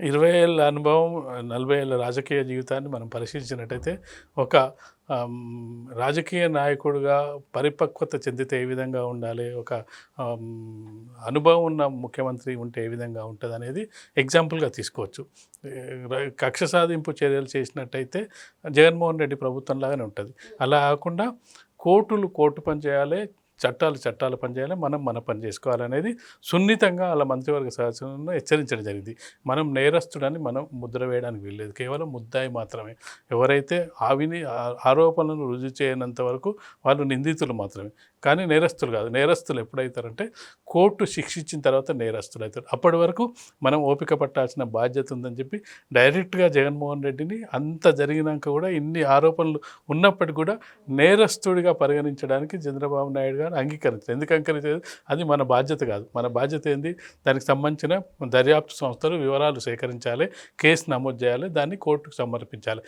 20 ఏళ్ల అనుభవం, 40 ఏళ్ల రాజకీయ జీవితాన్ని మనం పరిశీలించినట్టయితే, ఒక రాజకీయ నాయకుడిగా పరిపక్వత చెందితే ఏ విధంగా ఉండాలి, ఒక అనుభవం ఉన్న ముఖ్యమంత్రి ఉంటే ఏ విధంగా ఉంటదనేది ఎగ్జాంపుల్‌గా తీసుకోవచ్చు. కక్ష సాధింపు చర్యలు చేసినట్టయితే జగన్మోహన్ రెడ్డి ప్రభుత్వం లాగానే ఉంటది. అలా కాకుండా కోర్టులు కోర్టు పని చేయాలి, చట్టాలు చట్టాల పని చేయాలి, మనం మన పని చేసుకోవాలనేది సున్నితంగా అలా మంత్రివర్గ సదస్సులను హెచ్చరించడం జరిగింది. మనం నేరస్తుడని మనం ముద్ర వేయడానికి వీల్లేదు. కేవలం ముద్దాయి మాత్రమే. ఎవరైతే ఆరోపణలను రుజువు చేయనంత వరకు వాళ్ళు నిందితులు మాత్రమే. కానీ నేరస్తులు కాదు. నేరస్తులు ఎప్పుడైతారంటే కోర్టు శిక్షించిన తర్వాత నేరస్తులు అవుతారు. అప్పటి వరకు మనం ఓపిక పట్టాల్సిన బాధ్యత ఉందని చెప్పి డైరెక్ట్‌గా జగన్మోహన్ రెడ్డిని అంత జరిగినాక కూడా ఇన్ని ఆరోపణలు ఉన్నప్పటికి కూడా నేరస్తుడిగా పరిగణించడానికి చంద్రబాబు నాయుడు గారు అంగీకరించారు. ఎందుకు అంగీకరించారు? అది మన బాధ్యత కాదు. మన బాధ్యత ఏంది? దానికి సంబంధించిన దర్యాప్తు సంస్థలు వివరాలు సేకరించాలి, కేసు నమోదు చేయాలి, దాన్ని కోర్టుకు సమర్పించాలి.